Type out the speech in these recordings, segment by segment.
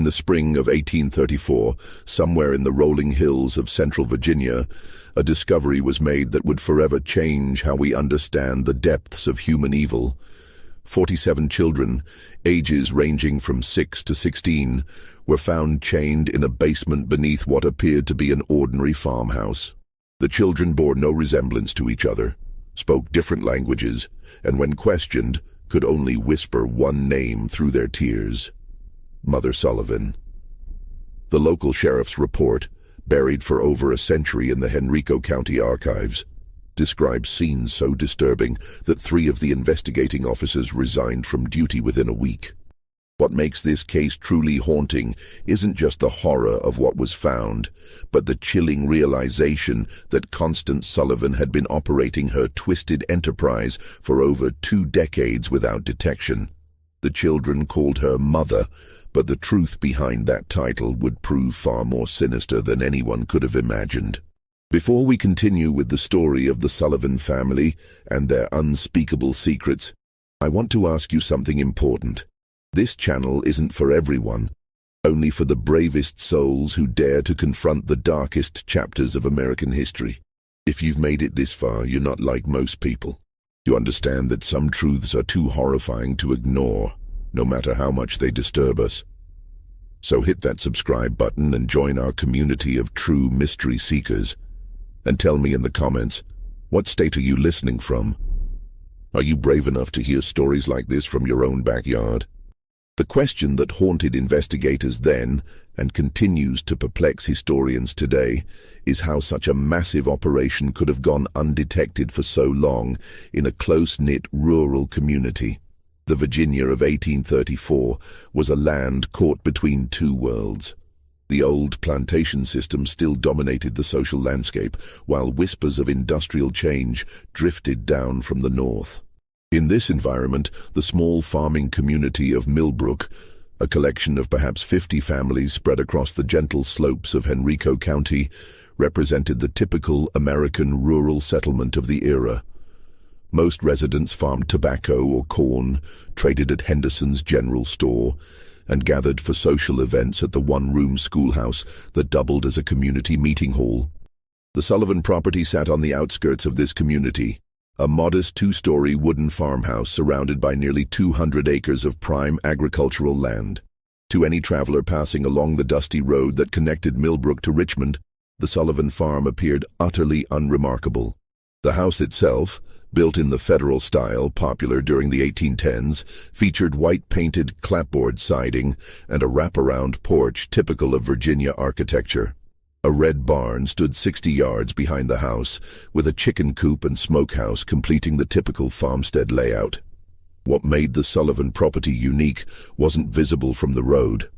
the spring of 1834, somewhere in the rolling hills of central Virginia, a discovery was made that would forever change how we understand the depths of human evil. 47 children, ages ranging from 6 to 16, were found chained in a basement beneath what appeared to be an ordinary farmhouse. The children bore no resemblance to each other, spoke different languages, and when questioned, could only whisper one name through their tears: Mother Sullivan. The local sheriff's report, buried for over a century in the Henrico County archives, describes scenes so disturbing that 3 of the investigating officers resigned from duty within a week. What makes this case truly haunting isn't just the horror of what was found, but the chilling realization that Constance Sullivan had been operating her twisted enterprise for over 2 decades without detection. The children called her Mother, but the truth behind that title would prove far more sinister than anyone could have imagined. Before we continue with the story of the Sullivan family and their unspeakable secrets, I want to ask you something important. This channel isn't for everyone, only for the bravest souls who dare to confront the darkest chapters of American history. If you've made it this far, you're not like most people. You understand that some truths are too horrifying to ignore, no matter how much they disturb us. So hit that subscribe button and join our community of true mystery seekers. And tell me in the comments, what state are you listening from? Are you brave enough to hear stories like this from your own backyard? The question that haunted investigators then, and continues to perplex historians today, is how such a massive operation could have gone undetected for so long in a close-knit rural community. The Virginia of 1834 was a land caught between 2 worlds. The old plantation system still dominated the social landscape, while whispers of industrial change drifted down from the north. In this environment, the small farming community of Millbrook, a collection of perhaps 50 families spread across the gentle slopes of Henrico County, represented the typical American rural settlement of the era. Most residents farmed tobacco or corn, traded at Henderson's general store, and gathered for social events at the one-room schoolhouse that doubled as a community meeting hall. The Sullivan property sat on the outskirts of this community, a modest 2-story wooden farmhouse surrounded by nearly 200 acres of prime agricultural land. To any traveler passing along the dusty road that connected Millbrook to Richmond, the Sullivan farm appeared utterly unremarkable. The house itself, built in the Federal style popular during the 1810s, featured white-painted clapboard siding and a wraparound porch typical of Virginia architecture. A red barn stood 60 yards behind the house, with a chicken coop and smokehouse completing the typical farmstead layout. What made the Sullivan property unique wasn't visible from the road.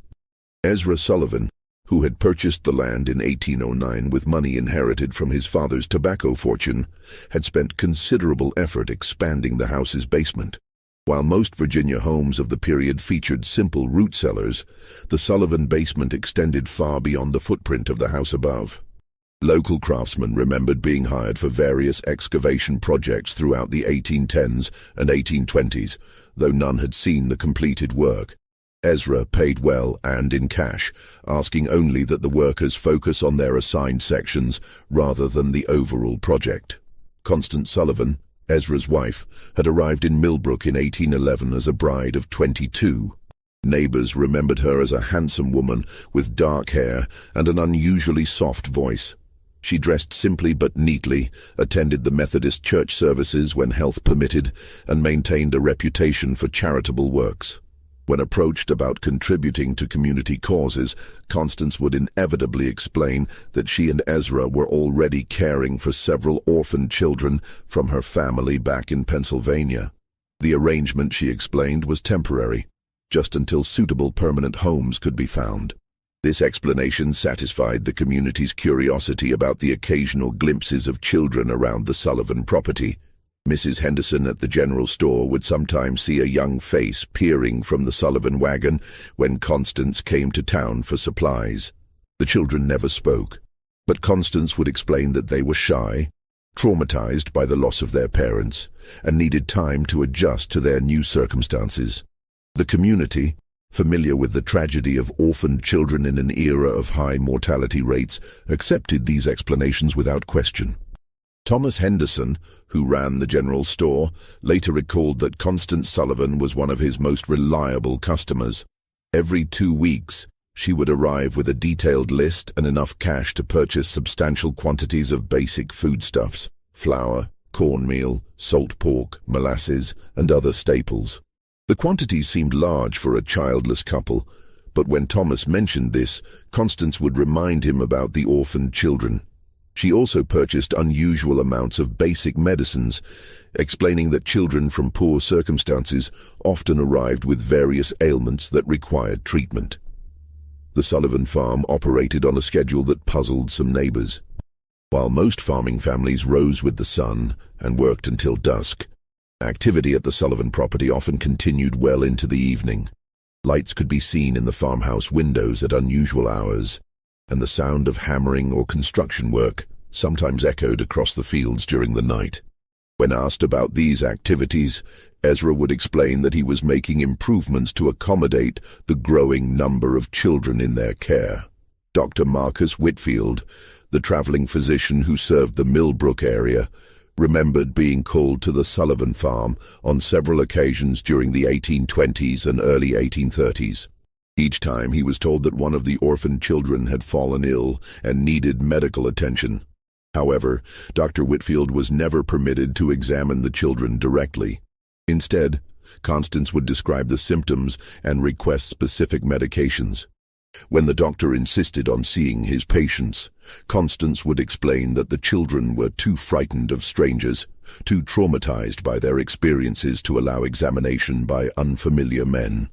Ezra Sullivan, who had purchased the land in 1809 with money inherited from his father's tobacco fortune, had spent considerable effort expanding the house's basement. While most Virginia homes of the period featured simple root cellars, the Sullivan basement extended far beyond the footprint of the house above. Local craftsmen remembered being hired for various excavation projects throughout the 1810s and 1820s, though none had seen the completed work. Ezra paid well and in cash, asking only that the workers focus on their assigned sections rather than the overall project. Constance Sullivan, Ezra's wife, had arrived in Millbrook in 1811 as a bride of 22. Neighbors remembered her as a handsome woman with dark hair and an unusually soft voice. She dressed simply but neatly, attended the Methodist church services when health permitted, and maintained a reputation for charitable works. When approached about contributing to community causes, Constance would inevitably explain that she and Ezra were already caring for several orphaned children from her family back in Pennsylvania. The arrangement, she explained, was temporary, just until suitable permanent homes could be found. This explanation satisfied the community's curiosity about the occasional glimpses of children around the Sullivan property. Mrs. Henderson at the general store would sometimes see a young face peering from the Sullivan wagon when Constance came to town for supplies. The children never spoke, but Constance would explain that they were shy, traumatized by the loss of their parents, and needed time to adjust to their new circumstances. The community, familiar with the tragedy of orphaned children in an era of high mortality rates, accepted these explanations without question. Thomas Henderson, who ran the general store, later recalled that Constance Sullivan was one of his most reliable customers. Every 2 weeks, she would arrive with a detailed list and enough cash to purchase substantial quantities of basic foodstuffs: flour, cornmeal, salt pork, molasses, and other staples. The quantities seemed large for a childless couple, but when Thomas mentioned this, Constance would remind him about the orphaned children. She also purchased unusual amounts of basic medicines, explaining that children from poor circumstances often arrived with various ailments that required treatment. The Sullivan farm operated on a schedule that puzzled some neighbors. While most farming families rose with the sun and worked until dusk, activity at the Sullivan property often continued well into the evening. Lights could be seen in the farmhouse windows at unusual hours, and the sound of hammering or construction work sometimes echoed across the fields during the night. When asked about these activities, Ezra would explain that he was making improvements to accommodate the growing number of children in their care. Dr. Marcus Whitfield, the traveling physician who served the Millbrook area, remembered being called to the Sullivan farm on several occasions during the 1820s and early 1830s. Each time he was told that one of the orphaned children had fallen ill and needed medical attention. However, Dr. Whitfield was never permitted to examine the children directly. Instead, Constance would describe the symptoms and request specific medications. When the doctor insisted on seeing his patients, Constance would explain that the children were too frightened of strangers, too traumatized by their experiences to allow examination by unfamiliar men.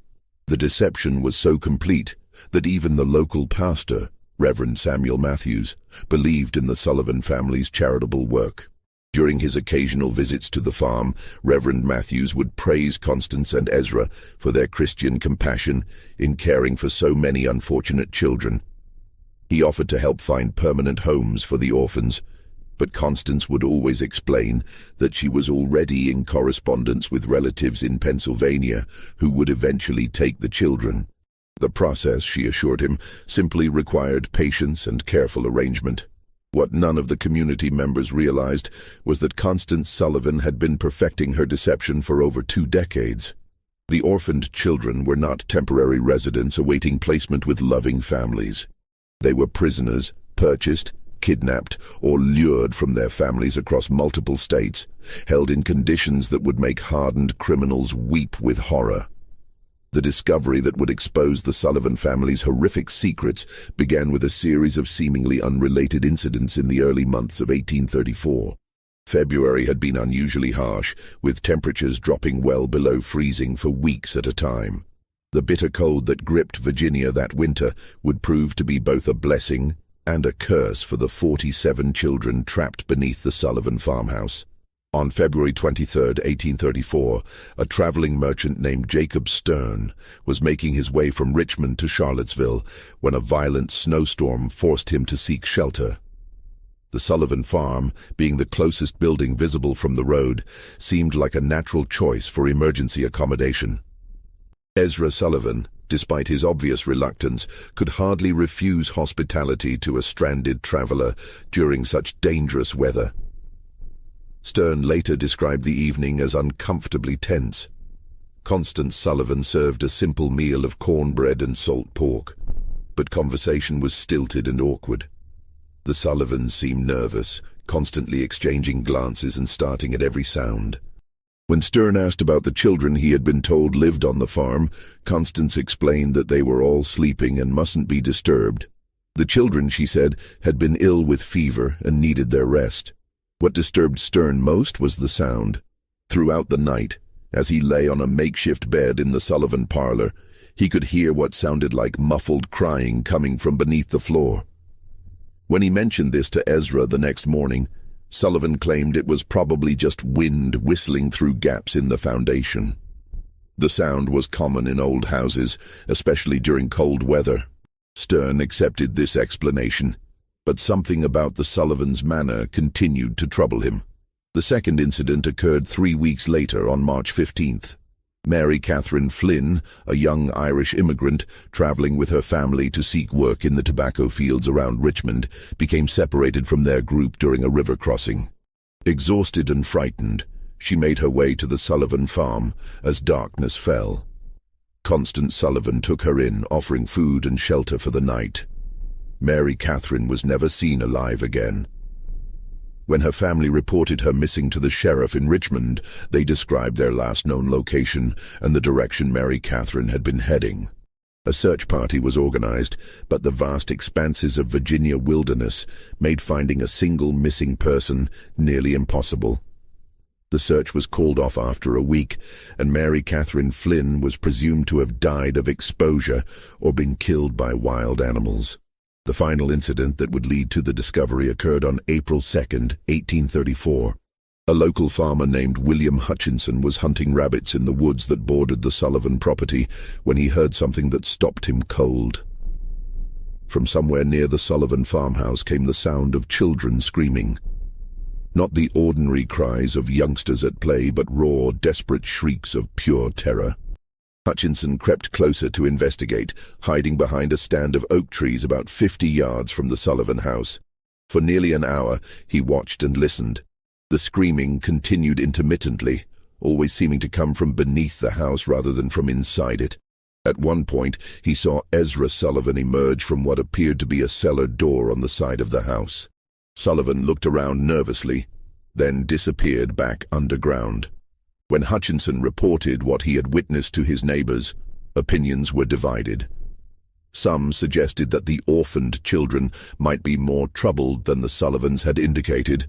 The deception was so complete that even the local pastor, Reverend Samuel Matthews, believed in the Sullivan family's charitable work. During his occasional visits to the farm, Reverend Matthews would praise Constance and Ezra for their Christian compassion in caring for so many unfortunate children. He offered to help find permanent homes for the orphans, but Constance would always explain that she was already in correspondence with relatives in Pennsylvania who would eventually take the children. The process, she assured him, simply required patience and careful arrangement. What none of the community members realized was that Constance Sullivan had been perfecting her deception for over 2 decades. The orphaned children were not temporary residents awaiting placement with loving families. They were prisoners, purchased, kidnapped, or lured from their families across multiple states, held in conditions that would make hardened criminals weep with horror. The discovery that would expose the Sullivan family's horrific secrets began with a series of seemingly unrelated incidents in the early months of 1834. February had been unusually harsh, with temperatures dropping well below freezing for weeks at a time. The bitter cold that gripped Virginia that winter would prove to be both a blessing and a curse for the 47 children trapped beneath the Sullivan farmhouse. On February 23, 1834, a traveling merchant named Jacob Stern was making his way from Richmond to Charlottesville when a violent snowstorm forced him to seek shelter. The Sullivan farm, being the closest building visible from the road, seemed like a natural choice for emergency accommodation. Ezra Sullivan, despite his obvious reluctance, could hardly refuse hospitality to a stranded traveler during such dangerous weather. Stern later described the evening as uncomfortably tense. Constance Sullivan served a simple meal of cornbread and salt pork, but conversation was stilted and awkward. The Sullivans seemed nervous, constantly exchanging glances and starting at every sound. When Stern asked about the children he had been told lived on the farm, Constance explained that they were all sleeping and mustn't be disturbed. The children, she said, had been ill with fever and needed their rest. What disturbed Stern most was the sound. Throughout the night, as he lay on a makeshift bed in the Sullivan parlor, he could hear what sounded like muffled crying coming from beneath the floor. When he mentioned this to Ezra the next morning, Sullivan claimed it was probably just wind whistling through gaps in the foundation. The sound was common in old houses, especially during cold weather. Stern accepted this explanation, but something about the Sullivans' manner continued to trouble him. The second incident occurred 3 weeks later on March 15th. Mary Catherine Flynn, a young Irish immigrant traveling with her family to seek work in the tobacco fields around Richmond, became separated from their group during a river crossing. Exhausted and frightened, she made her way to the Sullivan farm as darkness fell. Constance Sullivan took her in, offering food and shelter for the night. Mary Catherine was never seen alive again. When her family reported her missing to the sheriff in Richmond, they described their last known location and the direction Mary Catherine had been heading. A search party was organized, but the vast expanses of Virginia wilderness made finding a single missing person nearly impossible. The search was called off after a week, and Mary Catherine Flynn was presumed to have died of exposure or been killed by wild animals. The final incident that would lead to the discovery occurred on April 2, 1834. A local farmer named William Hutchinson was hunting rabbits in the woods that bordered the Sullivan property when he heard something that stopped him cold. From somewhere near the Sullivan farmhouse came the sound of children screaming. Not the ordinary cries of youngsters at play, but raw, desperate shrieks of pure terror. Hutchinson crept closer to investigate, hiding behind a stand of oak trees about 50 yards from the Sullivan house. For nearly an hour, he watched and listened. The screaming continued intermittently, always seeming to come from beneath the house rather than from inside it. At one point, he saw Ezra Sullivan emerge from what appeared to be a cellar door on the side of the house. Sullivan looked around nervously, then disappeared back underground. When Hutchinson reported what he had witnessed to his neighbors, opinions were divided. Some suggested that the orphaned children might be more troubled than the Sullivans had indicated,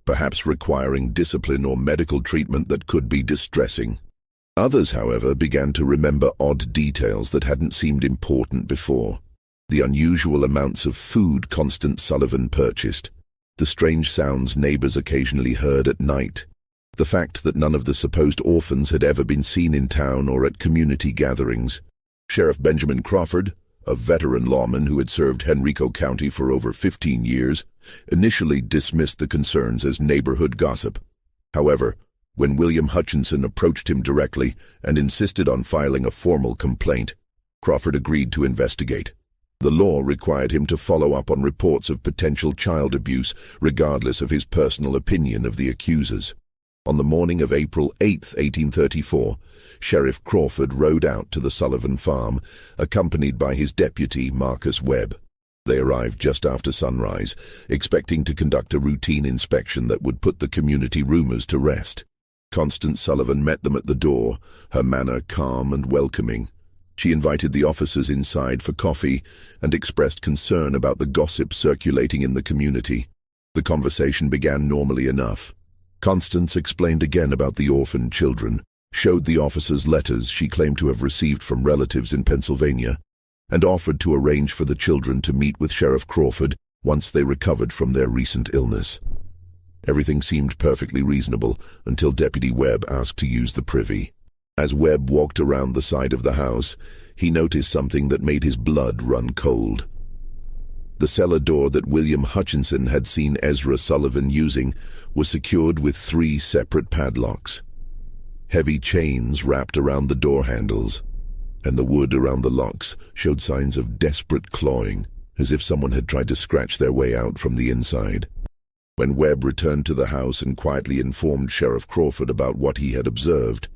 perhaps requiring discipline or medical treatment that could be distressing. Others, however, began to remember odd details that hadn't seemed important before. The unusual amounts of food Constance Sullivan purchased, the strange sounds neighbors occasionally heard at night, the fact that none of the supposed orphans had ever been seen in town or at community gatherings. Sheriff Benjamin Crawford, a veteran lawman who had served Henrico County for over 15 years, initially dismissed the concerns as neighborhood gossip. However, when William Hutchinson approached him directly and insisted on filing a formal complaint, Crawford agreed to investigate. The law required him to follow up on reports of potential child abuse, regardless of his personal opinion of the accusers. On the morning of April 8, 1834, Sheriff Crawford rode out to the Sullivan farm, accompanied by his deputy, Marcus Webb. They arrived just after sunrise, expecting to conduct a routine inspection that would put the community rumors to rest. Constance Sullivan met them at the door, her manner calm and welcoming. She invited the officers inside for coffee and expressed concern about the gossip circulating in the community. The conversation began normally enough. Constance explained again about the orphaned children, showed the officers letters she claimed to have received from relatives in Pennsylvania, and offered to arrange for the children to meet with Sheriff Crawford once they recovered from their recent illness. Everything seemed perfectly reasonable until Deputy Webb asked to use the privy. As Webb walked around the side of the house, he noticed something that made his blood run cold. The cellar door that William Hutchinson had seen Ezra Sullivan using was secured with 3 separate padlocks. Heavy chains wrapped around the door handles, and the wood around the locks showed signs of desperate clawing, as if someone had tried to scratch their way out from the inside. When Webb returned to the house and quietly informed Sheriff Crawford about what he had observed,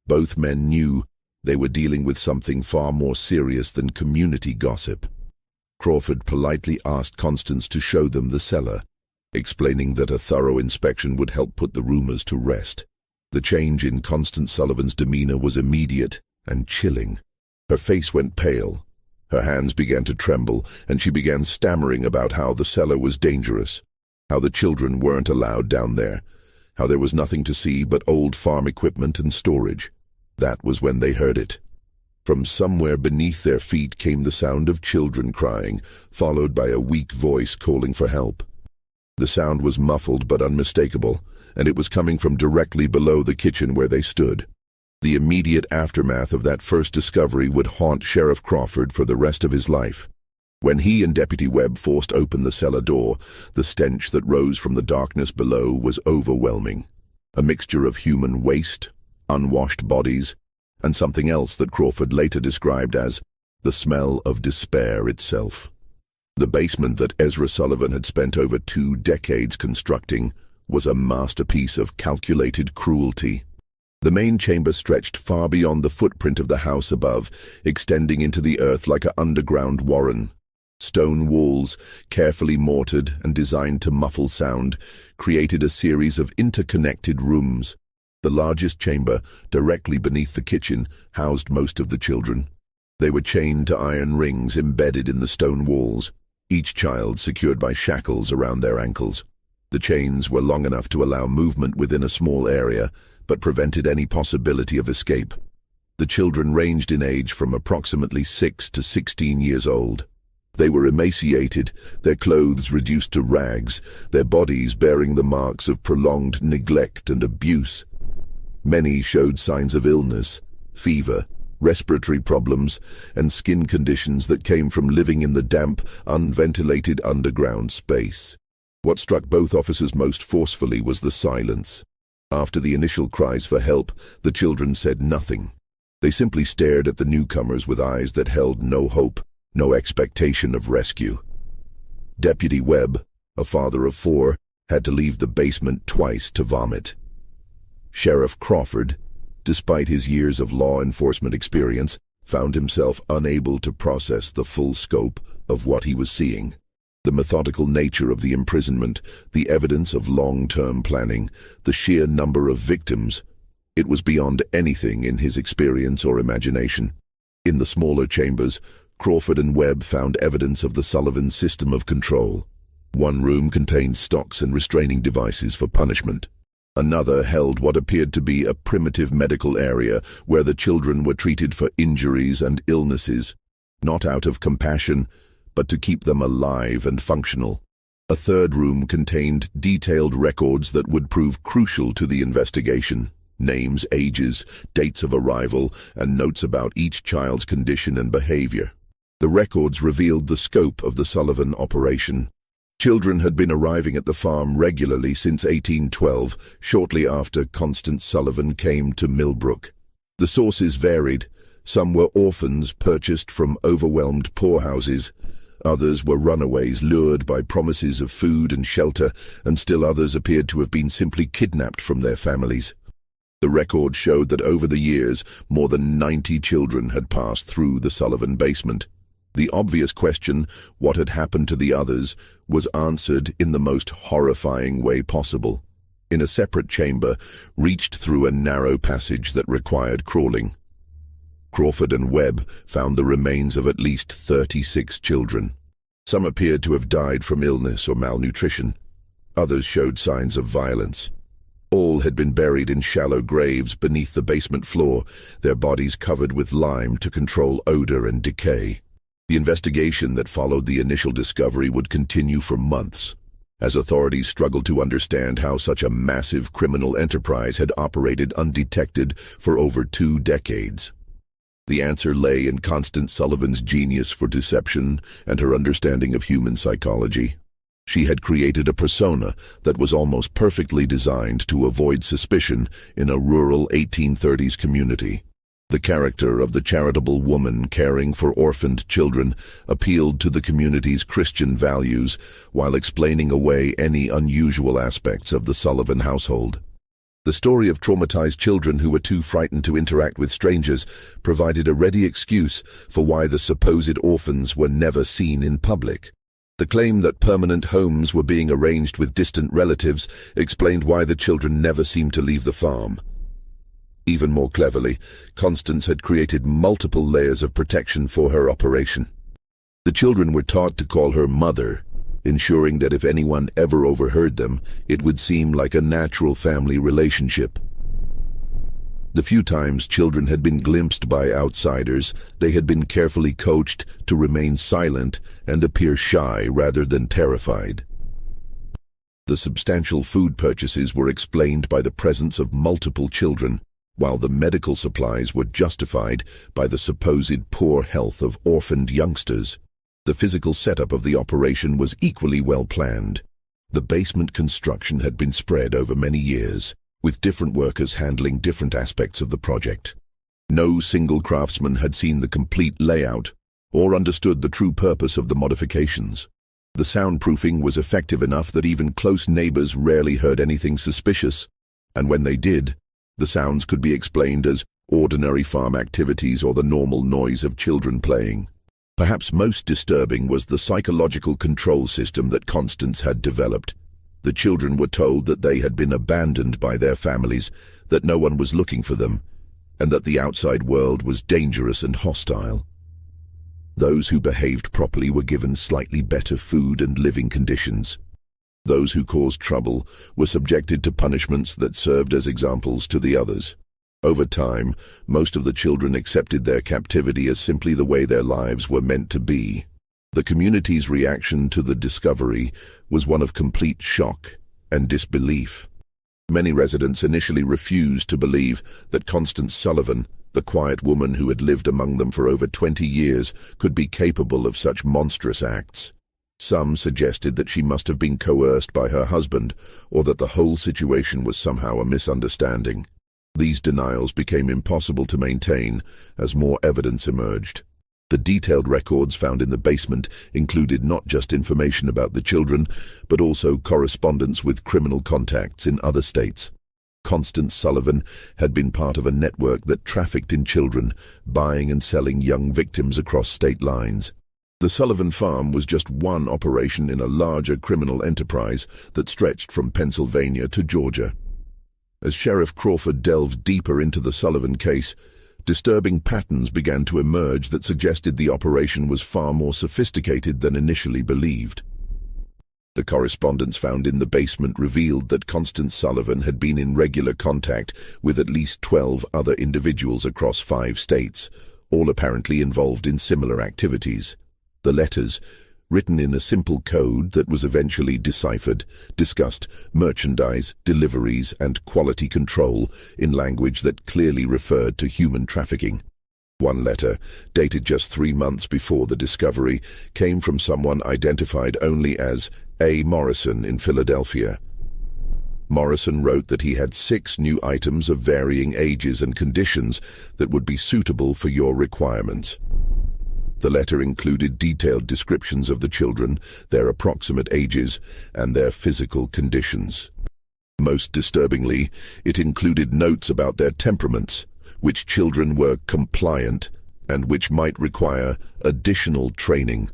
both men knew they were dealing with something far more serious than community gossip. Crawford politely asked Constance to show them the cellar, explaining that a thorough inspection would help put the rumors to rest. The change in Constance Sullivan's demeanor was immediate and chilling. Her face went pale, her hands began to tremble, and she began stammering about how the cellar was dangerous, how the children weren't allowed down there, how there was nothing to see but old farm equipment and storage. That was when they heard it. From somewhere beneath their feet came the sound of children crying, followed by a weak voice calling for help. The sound was muffled but unmistakable, and it was coming from directly below the kitchen where they stood. The immediate aftermath of that first discovery would haunt Sheriff Crawford for the rest of his life. When he and Deputy Webb forced open the cellar door, the stench that rose from the darkness below was overwhelming. A mixture of human waste, unwashed bodies, and something else that Crawford later described as the smell of despair itself. The basement that Ezra Sullivan had spent over 2 decades constructing was a masterpiece of calculated cruelty. The main chamber stretched far beyond the footprint of the house above, extending into the earth like an underground warren. Stone walls, carefully mortared and designed to muffle sound, created a series of interconnected rooms. The largest chamber, directly beneath the kitchen, housed most of the children. They were chained to iron rings embedded in the stone walls, each child secured by shackles around their ankles. The chains were long enough to allow movement within a small area, but prevented any possibility of escape. The children ranged in age from approximately 6 to 16 years old. They were emaciated, their clothes reduced to rags, their bodies bearing the marks of prolonged neglect and abuse. Many showed signs of illness, fever, respiratory problems, and skin conditions that came from living in the damp, unventilated underground space. What struck both officers most forcefully was the silence. After the initial cries for help, the children said nothing. They simply stared at the newcomers with eyes that held no hope, no expectation of rescue. Deputy Webb, a father of 4, had to leave the basement twice to vomit. Sheriff Crawford, despite his years of law enforcement experience, found himself unable to process the full scope of what he was seeing. The methodical nature of the imprisonment, the evidence of long-term planning, the sheer number of victims, it was beyond anything in his experience or imagination. In the smaller chambers, Crawford and Webb found evidence of the Sullivan system of control. One room contained stocks and restraining devices for punishment. Another held what appeared to be a primitive medical area where the children were treated for injuries and illnesses, not out of compassion, but to keep them alive and functional. A third room contained detailed records that would prove crucial to the investigation. Names, ages, dates of arrival, and notes about each child's condition and behavior. The records revealed the scope of the Sullivan operation. Children had been arriving at the farm regularly since 1812, shortly after Constance Sullivan came to Millbrook. The sources varied. Some were orphans purchased from overwhelmed poorhouses. Others were runaways lured by promises of food and shelter, and still others appeared to have been simply kidnapped from their families. The record showed that over the years, more than 90 children had passed through the Sullivan basement. The obvious question, what had happened to the others, was answered in the most horrifying way possible. In a separate chamber, reached through a narrow passage that required crawling. Crawford and Webb found the remains of at least 36 children. Some appeared to have died from illness or malnutrition. Others showed signs of violence. All had been buried in shallow graves beneath the basement floor, their bodies covered with lime to control odor and decay. The investigation that followed the initial discovery would continue for months, as authorities struggled to understand how such a massive criminal enterprise had operated undetected for over 2 decades. The answer lay in Constance Sullivan's genius for deception and her understanding of human psychology. She had created a persona that was almost perfectly designed to avoid suspicion in a rural 1830s community. The character of the charitable woman caring for orphaned children appealed to the community's Christian values while explaining away any unusual aspects of the Sullivan household. The story of traumatized children who were too frightened to interact with strangers provided a ready excuse for why the supposed orphans were never seen in public. The claim that permanent homes were being arranged with distant relatives explained why the children never seemed to leave the farm. Even more cleverly, Constance had created multiple layers of protection for her operation. The children were taught to call her mother, ensuring that if anyone ever overheard them, it would seem like a natural family relationship. The few times children had been glimpsed by outsiders, they had been carefully coached to remain silent and appear shy rather than terrified. The substantial food purchases were explained by the presence of multiple children, while the medical supplies were justified by the supposed poor health of orphaned youngsters. The physical setup of the operation was equally well planned. The basement construction had been spread over many years, with different workers handling different aspects of the project. No single craftsman had seen the complete layout or understood the true purpose of the modifications. The soundproofing was effective enough that even close neighbors rarely heard anything suspicious, and when they did, the sounds could be explained as ordinary farm activities or the normal noise of children playing. Perhaps most disturbing was the psychological control system that Constance had developed. The children were told that they had been abandoned by their families, that no one was looking for them, and that the outside world was dangerous and hostile. Those who behaved properly were given slightly better food and living conditions. Those who caused trouble were subjected to punishments that served as examples to the others. Over time, most of the children accepted their captivity as simply the way their lives were meant to be. The community's reaction to the discovery was one of complete shock and disbelief. Many residents initially refused to believe that Constance Sullivan, the quiet woman who had lived among them for over 20 years, could be capable of such monstrous acts. Some suggested that she must have been coerced by her husband, or that the whole situation was somehow a misunderstanding. These denials became impossible to maintain as more evidence emerged. The detailed records found in the basement included not just information about the children, but also correspondence with criminal contacts in other states. Constance Sullivan had been part of a network that trafficked in children, buying and selling young victims across state lines. The Sullivan farm was just one operation in a larger criminal enterprise that stretched from Pennsylvania to Georgia. As Sheriff Crawford delved deeper into the Sullivan case, disturbing patterns began to emerge that suggested the operation was far more sophisticated than initially believed. The correspondence found in the basement revealed that Constance Sullivan had been in regular contact with at least 12 other individuals across 5 states, all apparently involved in similar activities. The letters, written in a simple code that was eventually deciphered, discussed merchandise, deliveries, and quality control in language that clearly referred to human trafficking. One letter, dated just 3 months before the discovery, came from someone identified only as A. Morrison in Philadelphia. Morrison wrote that he had 6 new items of varying ages and conditions that would be suitable for your requirements. The letter included detailed descriptions of the children, their approximate ages, and their physical conditions. Most disturbingly, it included notes about their temperaments, which children were compliant and which might require additional training.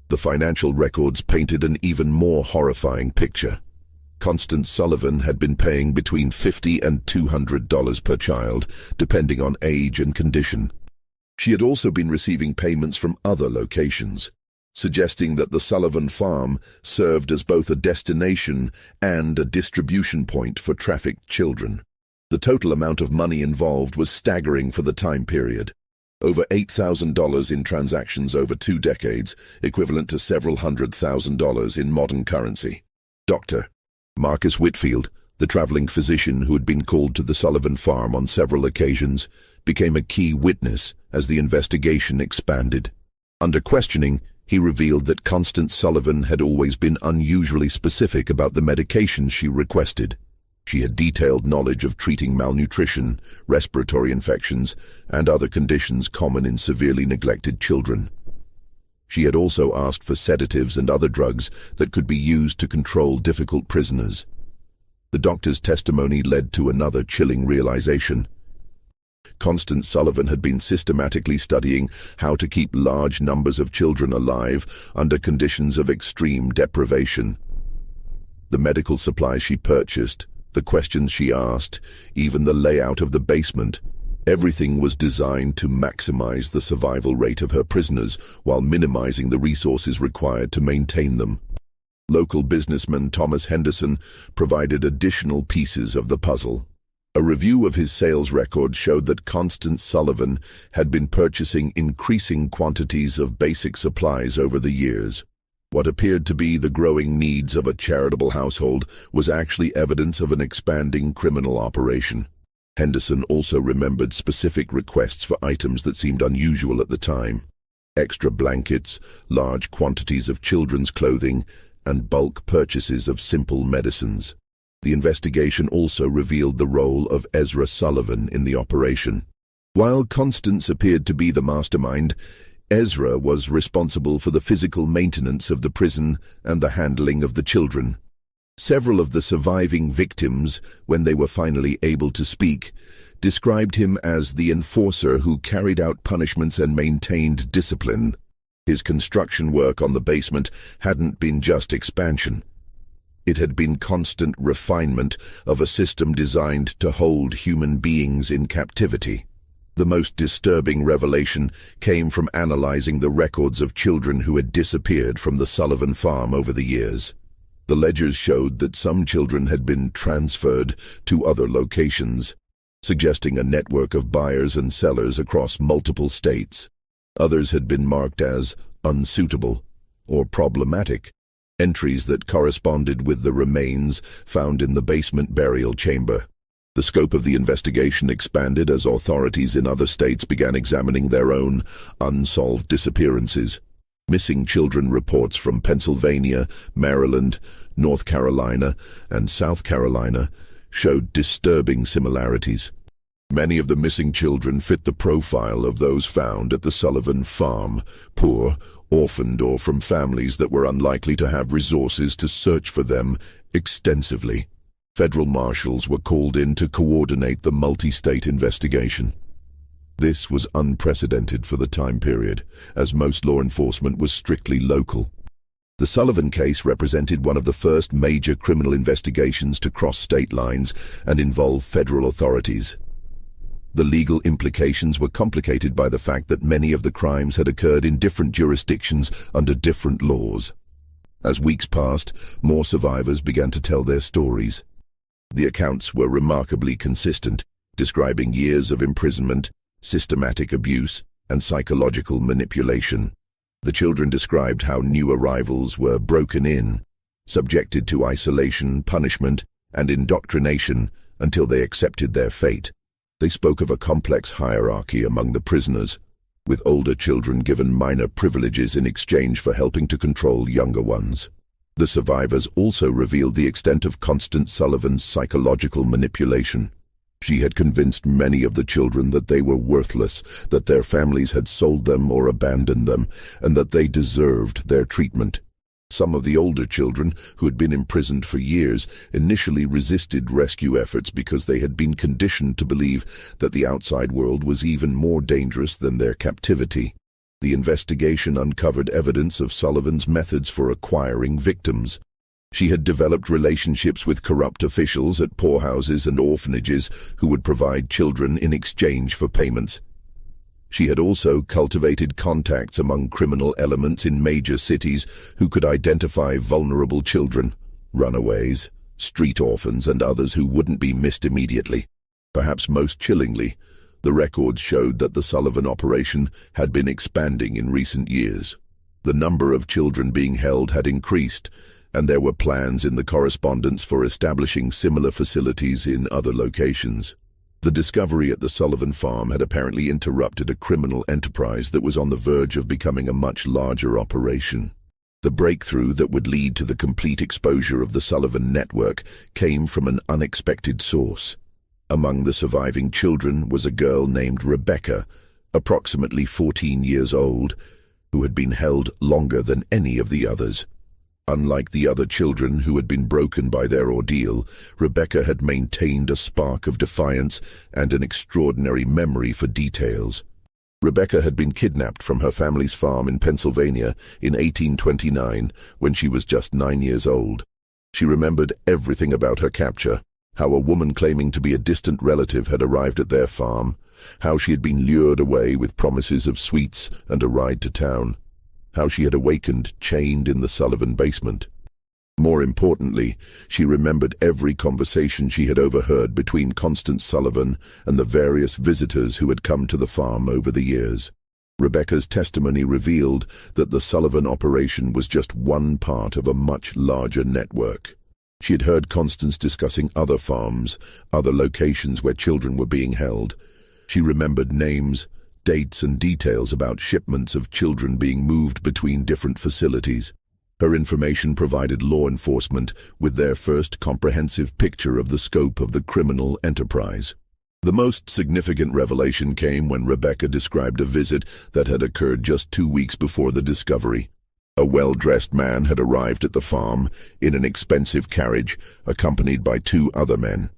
The financial records painted an even more horrifying picture. Constance Sullivan had been paying between $50 and $200 per child, depending on age and condition. She had also been receiving payments from other locations, suggesting that the Sullivan farm served as both a destination and a distribution point for trafficked children. The total amount of money involved was staggering for the time period. Over $8,000 in transactions over 2 decades, equivalent to several $100,000 in modern currency. Dr. Marcus Whitfield, the traveling physician who had been called to the Sullivan farm on several occasions, became a key witness as the investigation expanded. Under questioning, he revealed that Constance Sullivan had always been unusually specific about the medications she requested. She had detailed knowledge of treating malnutrition, respiratory infections, and other conditions common in severely neglected children. She had also asked for sedatives and other drugs that could be used to control difficult prisoners. The doctor's testimony led to another chilling realization. Constance Sullivan had been systematically studying how to keep large numbers of children alive under conditions of extreme deprivation. The medical supplies she purchased, the questions she asked, even the layout of the basement, everything was designed to maximize the survival rate of her prisoners while minimizing the resources required to maintain them. Local businessman Thomas Henderson provided additional pieces of the puzzle. A review of his sales record showed that Constance Sullivan had been purchasing increasing quantities of basic supplies over the years. What appeared to be the growing needs of a charitable household was actually evidence of an expanding criminal operation. Henderson also remembered specific requests for items that seemed unusual at the time: extra blankets, large quantities of children's clothing, and bulk purchases of simple medicines. The investigation also revealed the role of Ezra Sullivan in the operation. While Constance appeared to be the mastermind, Ezra was responsible for the physical maintenance of the prison and the handling of the children. Several of the surviving victims, when they were finally able to speak, described him as the enforcer who carried out punishments and maintained discipline. His construction work on the basement hadn't been just expansion. It had been constant refinement of a system designed to hold human beings in captivity. The most disturbing revelation came from analyzing the records of children who had disappeared from the Sullivan farm over the years. The ledgers showed that some children had been transferred to other locations, suggesting a network of buyers and sellers across multiple states. Others had been marked as unsuitable or problematic, entries that corresponded with the remains found in the basement burial chamber. The scope of the investigation expanded as authorities in other states began examining their own unsolved disappearances. Missing children reports from Pennsylvania, Maryland, North Carolina, and South Carolina showed disturbing similarities. Many of the missing children fit the profile of those found at the Sullivan farm: poor, orphaned, or from families that were unlikely to have resources to search for them extensively. Federal marshals were called in to coordinate the multi-state investigation. This was unprecedented for the time period, as most law enforcement was strictly local. The Sullivan case represented one of the first major criminal investigations to cross state lines and involve federal authorities. The legal implications were complicated by the fact that many of the crimes had occurred in different jurisdictions under different laws. As weeks passed, more survivors began to tell their stories. The accounts were remarkably consistent, describing years of imprisonment, systematic abuse, and psychological manipulation. The children described how new arrivals were broken in, subjected to isolation, punishment, and indoctrination until they accepted their fate. They spoke of a complex hierarchy among the prisoners, with older children given minor privileges in exchange for helping to control younger ones. The survivors also revealed the extent of Constance Sullivan's psychological manipulation. She had convinced many of the children that they were worthless, that their families had sold them or abandoned them, and that they deserved their treatment. Some of the older children, who had been imprisoned for years, initially resisted rescue efforts because they had been conditioned to believe that the outside world was even more dangerous than their captivity. The investigation uncovered evidence of Sullivan's methods for acquiring victims. She had developed relationships with corrupt officials at poorhouses and orphanages who would provide children in exchange for payments. She had also cultivated contacts among criminal elements in major cities who could identify vulnerable children, runaways, street orphans, and others who wouldn't be missed immediately. Perhaps most chillingly, the records showed that the Sullivan operation had been expanding in recent years. The number of children being held had increased, and there were plans in the correspondence for establishing similar facilities in other locations. The discovery at the Sullivan farm had apparently interrupted a criminal enterprise that was on the verge of becoming a much larger operation. The breakthrough that would lead to the complete exposure of the Sullivan network came from an unexpected source. Among the surviving children was a girl named Rebecca, approximately 14 years old, who had been held longer than any of the others. Unlike the other children who had been broken by their ordeal, Rebecca had maintained a spark of defiance and an extraordinary memory for details. Rebecca had been kidnapped from her family's farm in Pennsylvania in 1829 when she was just 9 years old. She remembered everything about her capture: how a woman claiming to be a distant relative had arrived at their farm, how she had been lured away with promises of sweets and a ride to town, how she had awakened chained in the Sullivan basement. More importantly, she remembered every conversation she had overheard between Constance Sullivan and the various visitors who had come to the farm over the years. Rebecca's testimony revealed that the Sullivan operation was just one part of a much larger network. She had heard Constance discussing other farms, other locations where children were being held. She remembered names, dates, and details about shipments of children being moved between different facilities. Her information provided law enforcement with their first comprehensive picture of the scope of the criminal enterprise. The most significant revelation came when Rebecca described a visit that had occurred just 2 weeks before the discovery. A well-dressed man had arrived at the farm in an expensive carriage, accompanied by 2 other men.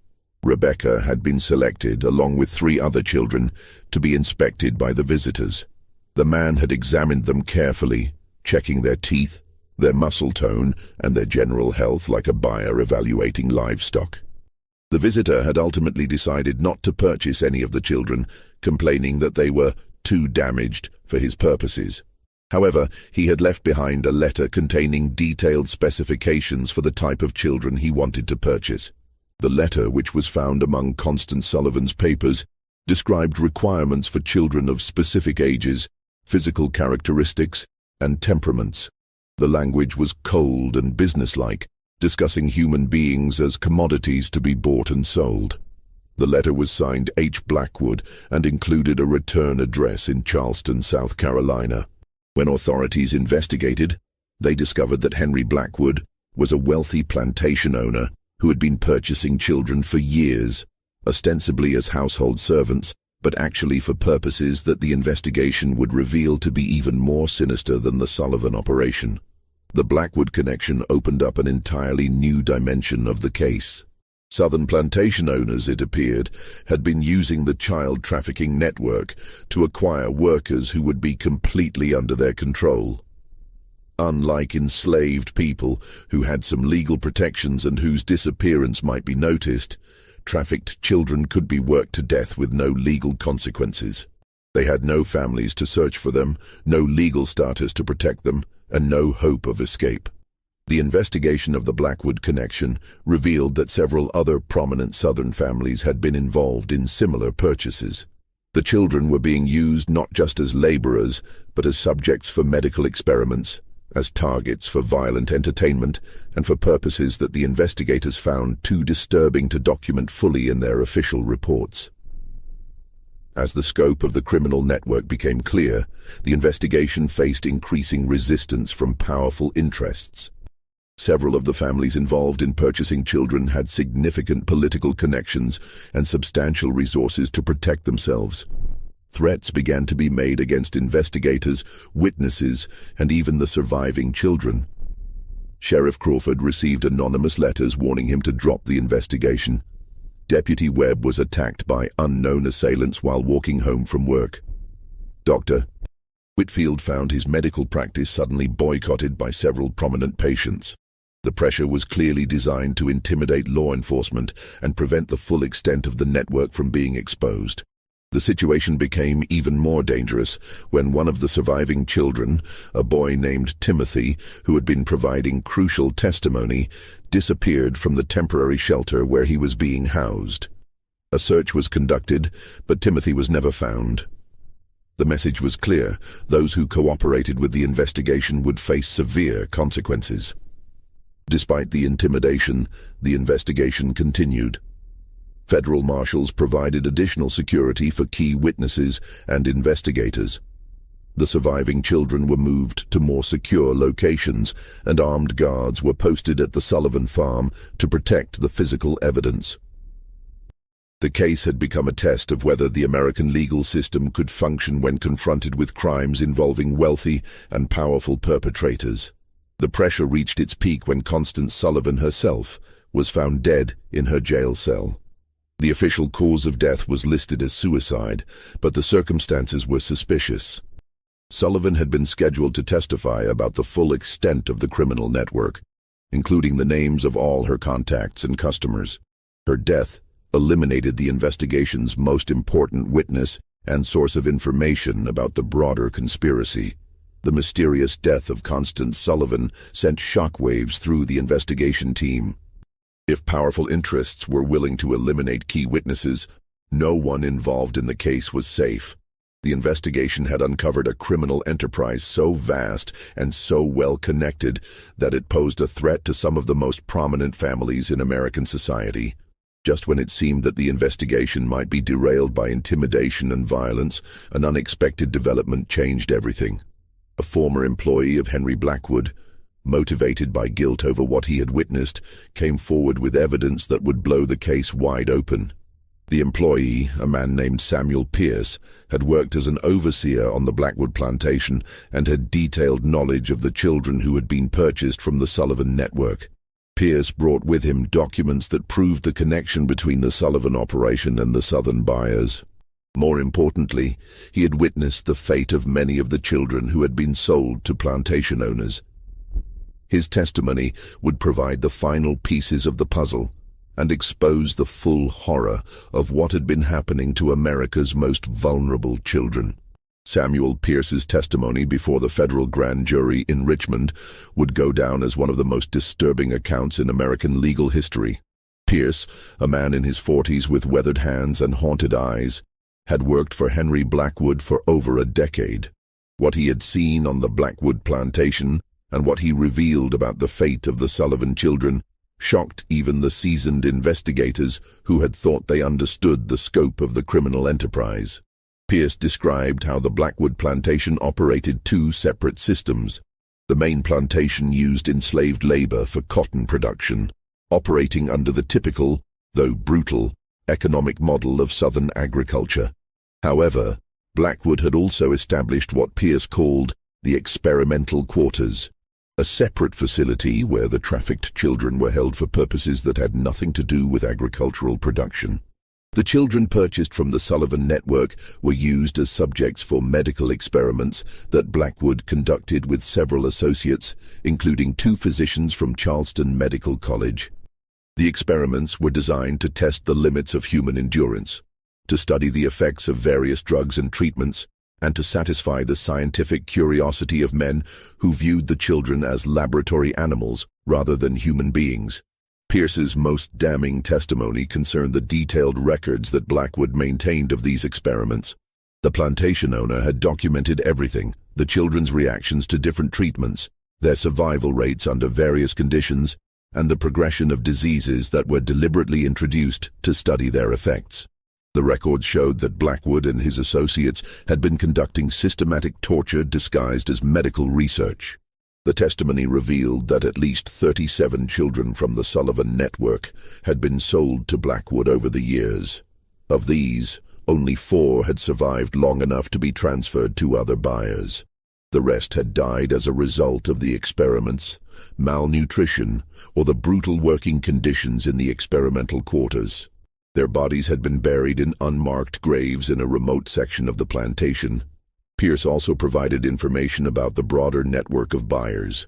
Rebecca had been selected, along with 3 other children, to be inspected by the visitors. The man had examined them carefully, checking their teeth, their muscle tone, and their general health like a buyer evaluating livestock. The visitor had ultimately decided not to purchase any of the children, complaining that they were too damaged for his purposes. However, he had left behind a letter containing detailed specifications for the type of children he wanted to purchase. The letter, which was found among Constance Sullivan's papers, described requirements for children of specific ages, physical characteristics, and temperaments. The language was cold and businesslike, discussing human beings as commodities to be bought and sold. The letter was signed H. Blackwood and included a return address in Charleston, South Carolina. When authorities investigated, they discovered that Henry Blackwood was a wealthy plantation owner who had been purchasing children for years, ostensibly as household servants, but actually for purposes that the investigation would reveal to be even more sinister than the Sullivan operation. The Blackwood connection opened up an entirely new dimension of the case. Southern plantation owners, it appeared, had been using the child trafficking network to acquire workers who would be completely under their control. Unlike enslaved people who had some legal protections and whose disappearance might be noticed, trafficked children could be worked to death with no legal consequences. They had no families to search for them, no legal status to protect them, and no hope of escape. The investigation of the Blackwood connection revealed that several other prominent Southern families had been involved in similar purchases. The children were being used not just as laborers, but as subjects for medical experiments, as targets for violent entertainment, and for purposes that the investigators found too disturbing to document fully in their official reports. As the scope of the criminal network became clear, the investigation faced increasing resistance from powerful interests. Several of the families involved in purchasing children had significant political connections and substantial resources to protect themselves. Threats began to be made against investigators, witnesses, and even the surviving children. Sheriff Crawford received anonymous letters warning him to drop the investigation. Deputy Webb was attacked by unknown assailants while walking home from work. Dr. Whitfield found his medical practice suddenly boycotted by several prominent patients. The pressure was clearly designed to intimidate law enforcement and prevent the full extent of the network from being exposed. The situation became even more dangerous when one of the surviving children, a boy named Timothy, who had been providing crucial testimony, disappeared from the temporary shelter where he was being housed. A search was conducted, but Timothy was never found. The message was clear: those who cooperated with the investigation would face severe consequences. Despite the intimidation, the investigation continued. Federal marshals provided additional security for key witnesses and investigators. The surviving children were moved to more secure locations, and armed guards were posted at the Sullivan farm to protect the physical evidence. The case had become a test of whether the American legal system could function when confronted with crimes involving wealthy and powerful perpetrators. The pressure reached its peak when Constance Sullivan herself was found dead in her jail cell. The official cause of death was listed as suicide, but the circumstances were suspicious. Sullivan had been scheduled to testify about the full extent of the criminal network, including the names of all her contacts and customers. Her death eliminated the investigation's most important witness and source of information about the broader conspiracy. The mysterious death of Constance Sullivan sent shockwaves through the investigation team. If powerful interests were willing to eliminate key witnesses, no one involved in the case was safe. The investigation had uncovered a criminal enterprise so vast and so well connected that it posed a threat to some of the most prominent families in American society. Just when it seemed that the investigation might be derailed by intimidation and violence, an unexpected development changed everything. A former employee of Henry Blackwood, motivated by guilt over what he had witnessed, came forward with evidence that would blow the case wide open. The employee, a man named Samuel Pierce, had worked as an overseer on the Blackwood Plantation and had detailed knowledge of the children who had been purchased from the Sullivan network. Pierce brought with him documents that proved the connection between the Sullivan operation and the Southern buyers. More importantly, he had witnessed the fate of many of the children who had been sold to plantation owners. His testimony would provide the final pieces of the puzzle and expose the full horror of what had been happening to America's most vulnerable children. Samuel Pierce's testimony before the federal grand jury in Richmond would go down as one of the most disturbing accounts in American legal history. Pierce, a man in his 40s with weathered hands and haunted eyes, had worked for Henry Blackwood for over a decade. What he had seen on the Blackwood Plantation and what he revealed about the fate of the Sullivan children shocked even the seasoned investigators who had thought they understood the scope of the criminal enterprise. Pierce described how the Blackwood Plantation operated two separate systems. The main plantation used enslaved labor for cotton production, operating under the typical, though brutal, economic model of Southern agriculture. However, Blackwood had also established what Pierce called the experimental quarters, a separate facility where the trafficked children were held for purposes that had nothing to do with agricultural production. The children purchased from the Sullivan network were used as subjects for medical experiments that Blackwood conducted with several associates, including 2 physicians from Charleston Medical College. The experiments were designed to test the limits of human endurance, to study the effects of various drugs and treatments, and to satisfy the scientific curiosity of men who viewed the children as laboratory animals rather than human beings. Pierce's most damning testimony concerned the detailed records that Blackwood maintained of these experiments. The plantation owner had documented everything: the children's reactions to different treatments, their survival rates under various conditions, and the progression of diseases that were deliberately introduced to study their effects. The records showed that Blackwood and his associates had been conducting systematic torture disguised as medical research. The testimony revealed that at least 37 children from the Sullivan network had been sold to Blackwood over the years. Of these, only 4 had survived long enough to be transferred to other buyers. The rest had died as a result of the experiments, malnutrition, or the brutal working conditions in the experimental quarters. Their bodies had been buried in unmarked graves in a remote section of the plantation. Pierce also provided information about the broader network of buyers.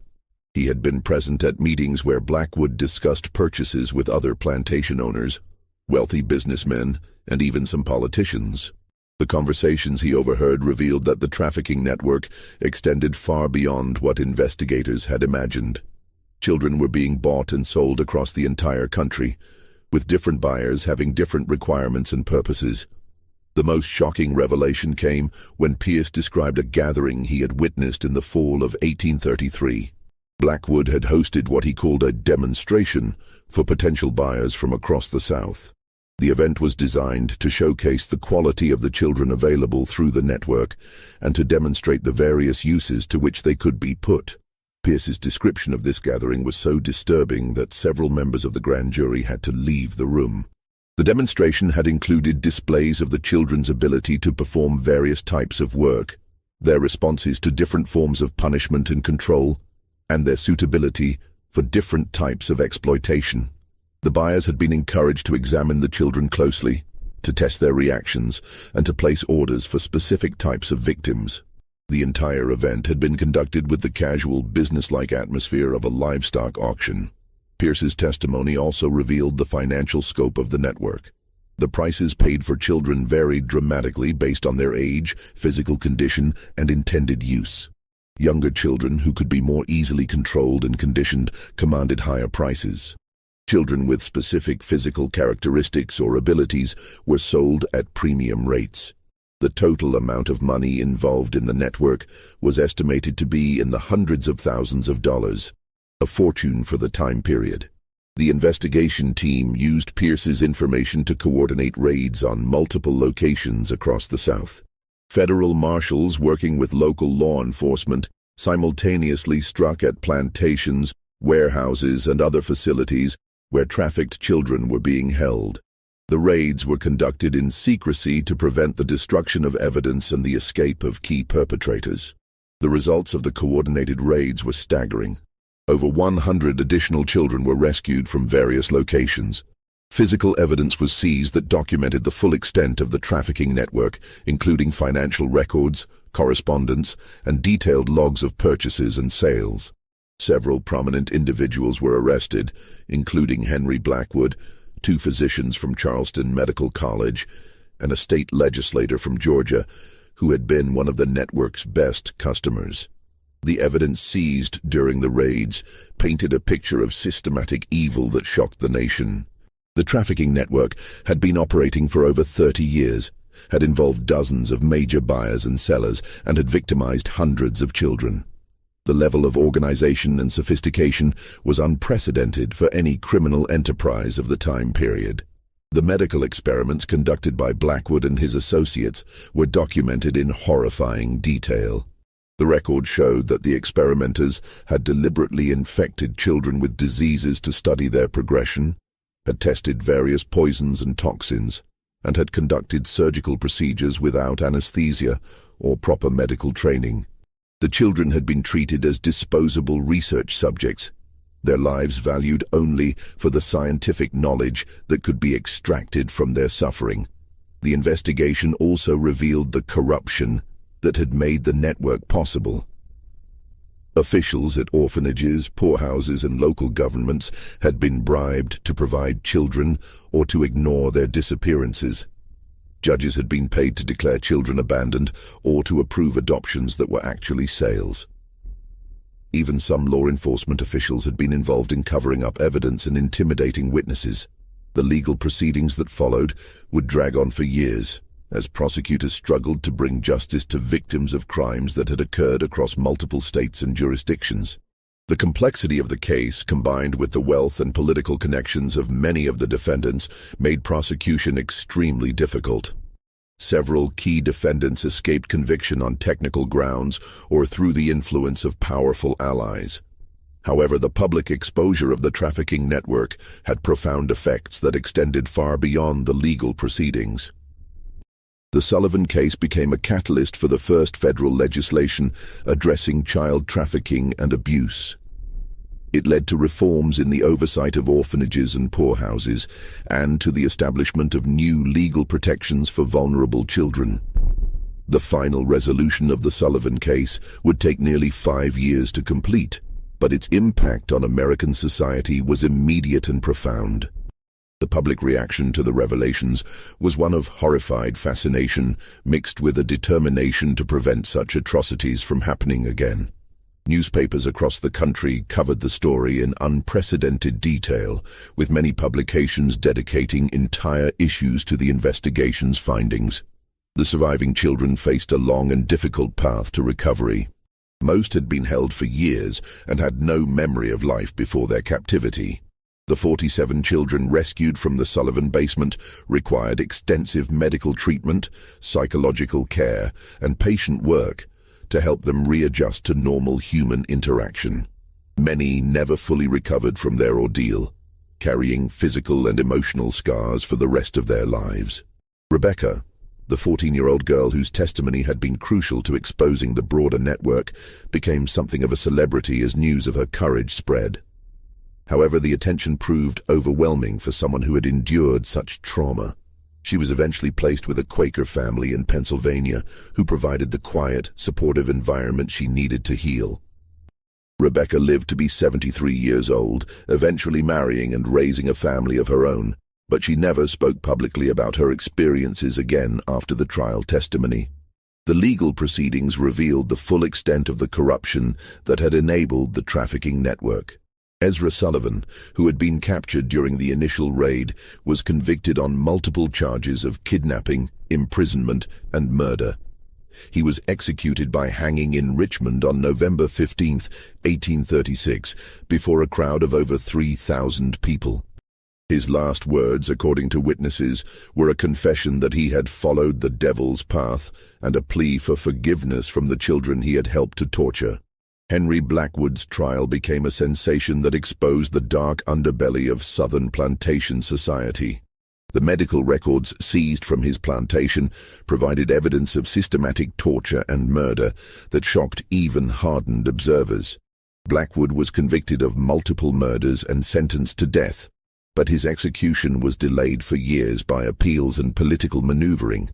He had been present at meetings where Blackwood discussed purchases with other plantation owners, wealthy businessmen, and even some politicians. The conversations he overheard revealed that the trafficking network extended far beyond what investigators had imagined. Children were being bought and sold across the entire country, with different buyers having different requirements and purposes. The most shocking revelation came when Pierce described a gathering he had witnessed in the fall of 1833. Blackwood had hosted what he called a demonstration for potential buyers from across the South. The event was designed to showcase the quality of the children available through the network and to demonstrate the various uses to which they could be put. Pierce's description of this gathering was so disturbing that several members of the grand jury had to leave the room. The demonstration had included displays of the children's ability to perform various types of work, their responses to different forms of punishment and control, and their suitability for different types of exploitation. The buyers had been encouraged to examine the children closely, to test their reactions, and to place orders for specific types of victims. The entire event had been conducted with the casual, businesslike atmosphere of a livestock auction. Pierce's testimony also revealed the financial scope of the network. The prices paid for children varied dramatically based on their age, physical condition, and intended use. Younger children, who could be more easily controlled and conditioned, commanded higher prices. Children with specific physical characteristics or abilities were sold at premium rates. The total amount of money involved in the network was estimated to be in the hundreds of thousands of dollars. A fortune for the time period. The investigation team used Pierce's information to coordinate raids on multiple locations across the South. Federal marshals working with local law enforcement simultaneously struck at plantations, warehouses, and other facilities where trafficked children were being held. The raids were conducted in secrecy to prevent the destruction of evidence and the escape of key perpetrators. The results of the coordinated raids were staggering. Over 100 additional children were rescued from various locations. Physical evidence was seized that documented the full extent of the trafficking network, including financial records, correspondence, and detailed logs of purchases and sales. Several prominent individuals were arrested, including Henry Blackwood, 2 physicians from Charleston Medical College, and a state legislator from Georgia who had been one of the network's best customers. The evidence seized during the raids painted a picture of systematic evil that shocked the nation. The trafficking network had been operating for over 30 years, had involved dozens of major buyers and sellers, and had victimized hundreds of children. The level of organization and sophistication was unprecedented for any criminal enterprise of the time period. The medical experiments conducted by Blackwood and his associates were documented in horrifying detail. The record showed that the experimenters had deliberately infected children with diseases to study their progression, had tested various poisons and toxins, and had conducted surgical procedures without anesthesia or proper medical training. The children had been treated as disposable research subjects, their lives valued only for the scientific knowledge that could be extracted from their suffering. The investigation also revealed the corruption that had made the network possible. Officials at orphanages, poorhouses, and local governments had been bribed to provide children or to ignore their disappearances. Judges had been paid to declare children abandoned or to approve adoptions that were actually sales. Even some law enforcement officials had been involved in covering up evidence and intimidating witnesses. The legal proceedings that followed would drag on for years, as prosecutors struggled to bring justice to victims of crimes that had occurred across multiple states and jurisdictions. The complexity of the case, combined with the wealth and political connections of many of the defendants, made prosecution extremely difficult. Several key defendants escaped conviction on technical grounds or through the influence of powerful allies. However, the public exposure of the trafficking network had profound effects that extended far beyond the legal proceedings. The Sullivan case became a catalyst for the first federal legislation addressing child trafficking and abuse. It led to reforms in the oversight of orphanages and poorhouses, and to the establishment of new legal protections for vulnerable children. The final resolution of the Sullivan case would take nearly 5 years to complete, but its impact on American society was immediate and profound. The public reaction to the revelations was one of horrified fascination mixed with a determination to prevent such atrocities from happening again. Newspapers across the country covered the story in unprecedented detail, with many publications dedicating entire issues to the investigation's findings. The surviving children faced a long and difficult path to recovery. Most had been held for years and had no memory of life before their captivity. The 47 children rescued from the Sullivan basement required extensive medical treatment, psychological care, and patient work to help them readjust to normal human interaction. Many never fully recovered from their ordeal, carrying physical and emotional scars for the rest of their lives. Rebecca, the 14-year-old girl whose testimony had been crucial to exposing the broader network, became something of a celebrity as news of her courage spread. However, the attention proved overwhelming for someone who had endured such trauma. She was eventually placed with a Quaker family in Pennsylvania who provided the quiet, supportive environment she needed to heal. Rebecca lived to be 73 years old, eventually marrying and raising a family of her own, but she never spoke publicly about her experiences again after the trial testimony. The legal proceedings revealed the full extent of the corruption that had enabled the trafficking network. Ezra Sullivan, who had been captured during the initial raid, was convicted on multiple charges of kidnapping, imprisonment, and murder. He was executed by hanging in Richmond on November 15, 1836, before a crowd of over 3,000 people. His last words, according to witnesses, were a confession that he had followed the devil's path and a plea for forgiveness from the children he had helped to torture. Henry Blackwood's trial became a sensation that exposed the dark underbelly of Southern plantation society. The medical records seized from his plantation provided evidence of systematic torture and murder that shocked even hardened observers. Blackwood was convicted of multiple murders and sentenced to death, but his execution was delayed for years by appeals and political maneuvering.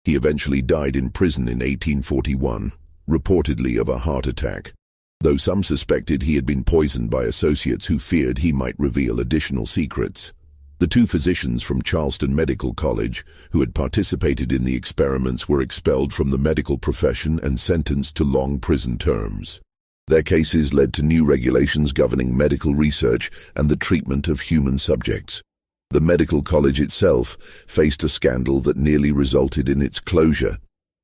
He eventually died in prison in 1841, reportedly of a heart attack, though some suspected he had been poisoned by associates who feared he might reveal additional secrets. The two physicians from Charleston Medical College who had participated in the experiments were expelled from the medical profession and sentenced to long prison terms. Their cases led to new regulations governing medical research and the treatment of human subjects. The medical college itself faced a scandal that nearly resulted in its closure,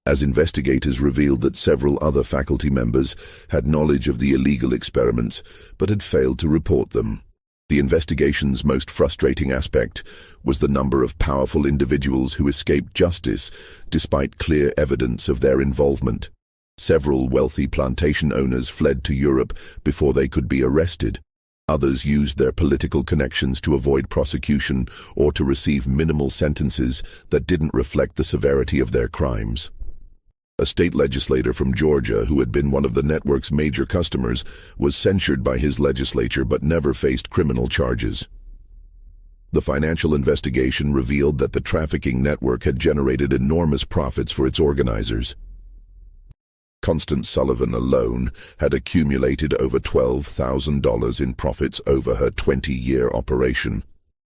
as investigators revealed that several other faculty members had knowledge of the illegal experiments but had failed to report them. The investigation's most frustrating aspect was the number of powerful individuals who escaped justice despite clear evidence of their involvement. Several wealthy plantation owners fled to Europe before they could be arrested. Others used their political connections to avoid prosecution or to receive minimal sentences that didn't reflect the severity of their crimes. A state legislator from Georgia who had been one of the network's major customers was censured by his legislature but never faced criminal charges. The financial investigation revealed that the trafficking network had generated enormous profits for its organizers. Constance Sullivan alone had accumulated over $12,000 in profits over her 20-year operation,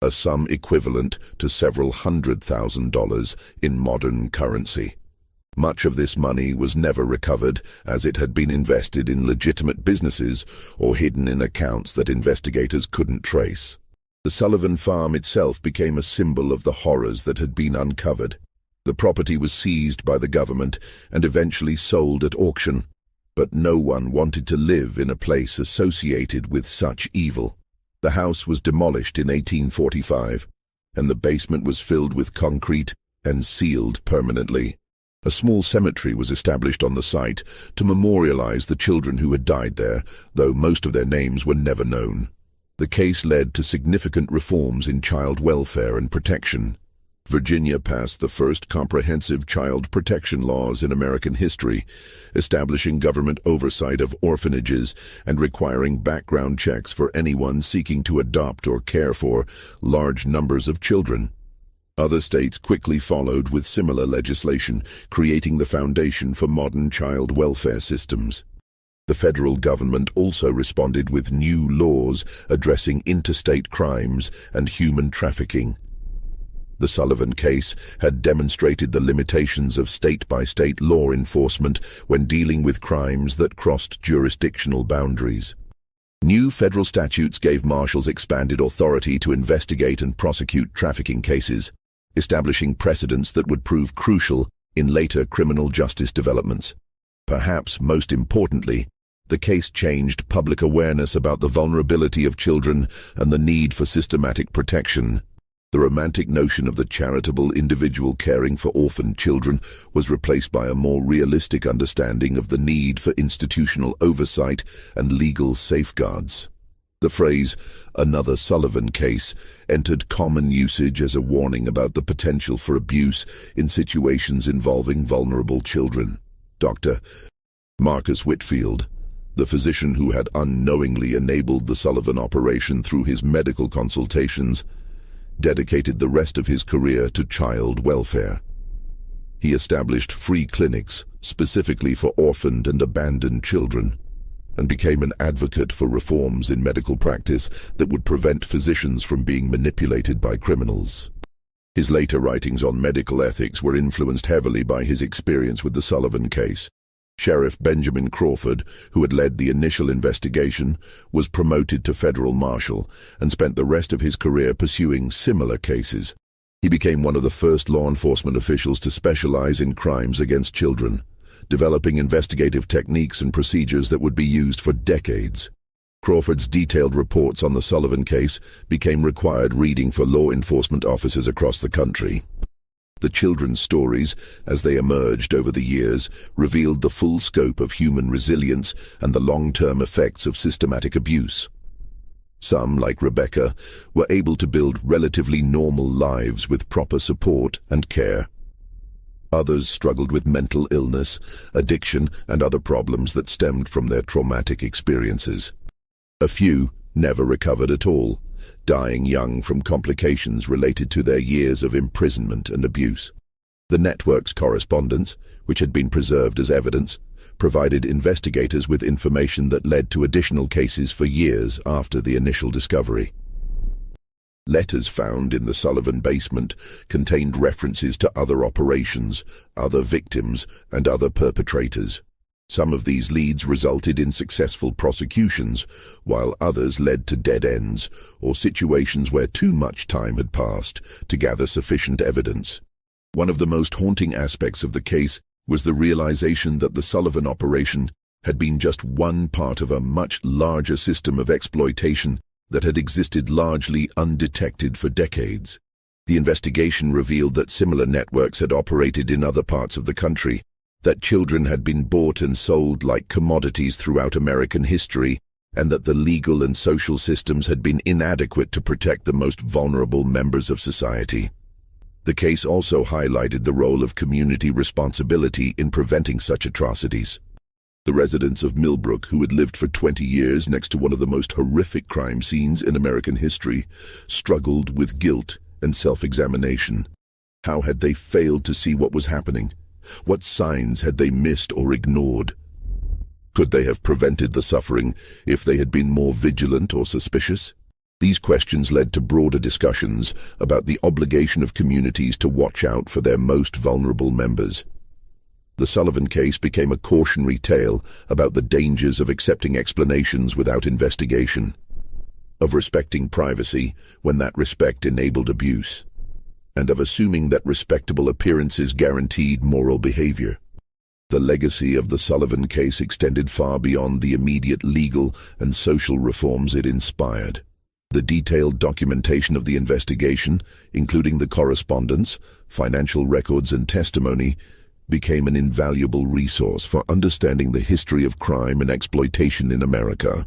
a sum equivalent to several $100,000 in modern currency. Much of this money was never recovered, as it had been invested in legitimate businesses or hidden in accounts that investigators couldn't trace. The Sullivan farm itself became a symbol of the horrors that had been uncovered. The property was seized by the government and eventually sold at auction, but no one wanted to live in a place associated with such evil. The house was demolished in 1845, and the basement was filled with concrete and sealed permanently. A small cemetery was established on the site to memorialize the children who had died there, though most of their names were never known. The case led to significant reforms in child welfare and protection. Virginia passed the first comprehensive child protection laws in American history, establishing government oversight of orphanages and requiring background checks for anyone seeking to adopt or care for large numbers of children. Other states quickly followed with similar legislation, creating the foundation for modern child welfare systems. The federal government also responded with new laws addressing interstate crimes and human trafficking. The Sullivan case had demonstrated the limitations of state-by-state law enforcement when dealing with crimes that crossed jurisdictional boundaries. New federal statutes gave marshals expanded authority to investigate and prosecute trafficking cases, establishing precedents that would prove crucial in later criminal justice developments. Perhaps most importantly, the case changed public awareness about the vulnerability of children and the need for systematic protection. The romantic notion of the charitable individual caring for orphaned children was replaced by a more realistic understanding of the need for institutional oversight and legal safeguards. The phrase, "another Sullivan case," entered common usage as a warning about the potential for abuse in situations involving vulnerable children. Dr. Marcus Whitfield, the physician who had unknowingly enabled the Sullivan operation through his medical consultations, dedicated the rest of his career to child welfare. He established free clinics specifically for orphaned and abandoned children, and became an advocate for reforms in medical practice that would prevent physicians from being manipulated by criminals. His later writings on medical ethics were influenced heavily by his experience with the Sullivan case. Sheriff Benjamin Crawford, who had led the initial investigation, was promoted to federal marshal and spent the rest of his career pursuing similar cases. He became one of the first law enforcement officials to specialize in crimes against children, developing investigative techniques and procedures that would be used for decades. Crawford's detailed reports on the Sullivan case became required reading for law enforcement officers across the country. The children's stories, as they emerged over the years, revealed the full scope of human resilience and the long-term effects of systematic abuse. Some, like Rebecca, were able to build relatively normal lives with proper support and care. Others struggled with mental illness, addiction, and other problems that stemmed from their traumatic experiences. A few never recovered at all, dying young from complications related to their years of imprisonment and abuse. The network's correspondence, which had been preserved as evidence, provided investigators with information that led to additional cases for years after the initial discovery. Letters found in the Sullivan basement contained references to other operations, other victims, and other perpetrators. Some of these leads resulted in successful prosecutions, while others led to dead ends or situations where too much time had passed to gather sufficient evidence. One of the most haunting aspects of the case was the realization that the Sullivan operation had been just one part of a much larger system of exploitation that had existed largely undetected for decades. The investigation revealed that similar networks had operated in other parts of the country, that children had been bought and sold like commodities throughout American history, and that the legal and social systems had been inadequate to protect the most vulnerable members of society. The case also highlighted the role of community responsibility in preventing such atrocities. The residents of Millbrook, who had lived for 20 years next to one of the most horrific crime scenes in American history, struggled with guilt and self-examination. How had they failed to see what was happening? What signs had they missed or ignored? Could they have prevented the suffering if they had been more vigilant or suspicious? These questions led to broader discussions about the obligation of communities to watch out for their most vulnerable members. The Sullivan case became a cautionary tale about the dangers of accepting explanations without investigation, of respecting privacy when that respect enabled abuse, and of assuming that respectable appearances guaranteed moral behavior. The legacy of the Sullivan case extended far beyond the immediate legal and social reforms it inspired. The detailed documentation of the investigation, including the correspondence, financial records, and testimony, became an invaluable resource for understanding the history of crime and exploitation in America.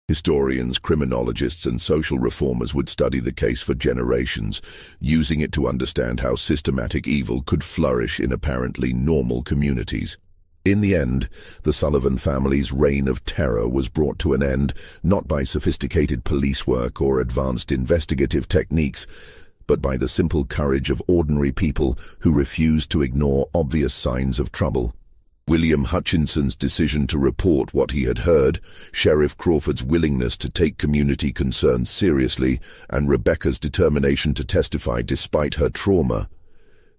Historians, criminologists, and social reformers would study the case for generations, using it to understand how systematic evil could flourish in apparently normal communities. In the end, the Sullivan family's reign of terror was brought to an end not by sophisticated police work or advanced investigative techniques, but by the simple courage of ordinary people who refused to ignore obvious signs of trouble. William Hutchinson's decision to report what he had heard, Sheriff Crawford's willingness to take community concerns seriously, and Rebecca's determination to testify despite her trauma.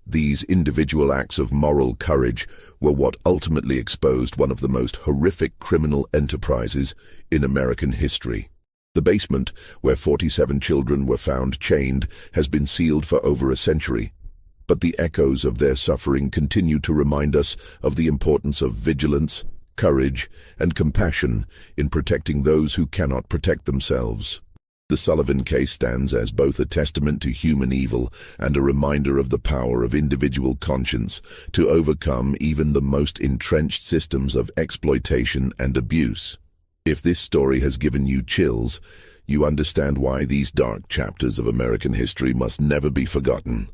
These individual acts of moral courage were what ultimately exposed one of the most horrific criminal enterprises in American history. The basement, where 47 children were found chained, has been sealed for over a century, but the echoes of their suffering continue to remind us of the importance of vigilance, courage, and compassion in protecting those who cannot protect themselves. The Sullivan case stands as both a testament to human evil and a reminder of the power of individual conscience to overcome even the most entrenched systems of exploitation and abuse. If this story has given you chills, you understand why these dark chapters of American history must never be forgotten.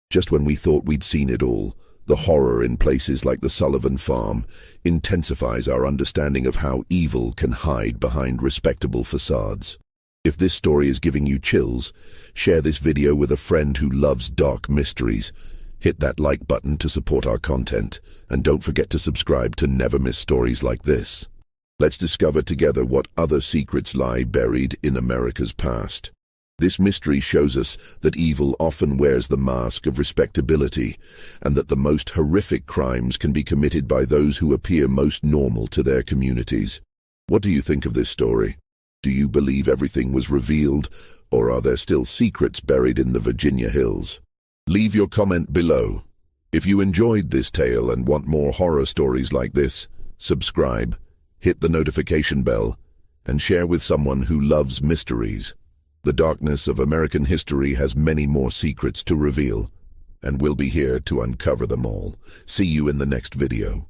Just when we thought we'd seen it all, the horror in places like the Sullivan farm intensifies our understanding of how evil can hide behind respectable facades. If this story is giving you chills, share this video with a friend who loves dark mysteries. Hit that like button to support our content, and don't forget to subscribe to never miss stories like this. Let's discover together what other secrets lie buried in America's past. This mystery shows us that evil often wears the mask of respectability, and that the most horrific crimes can be committed by those who appear most normal to their communities. What do you think of this story? Do you believe everything was revealed, or are there still secrets buried in the Virginia hills? Leave your comment below. If you enjoyed this tale and want more horror stories like this, subscribe, hit the notification bell, and share with someone who loves mysteries. The darkness of American history has many more secrets to reveal, and we'll be here to uncover them all. See you in the next video.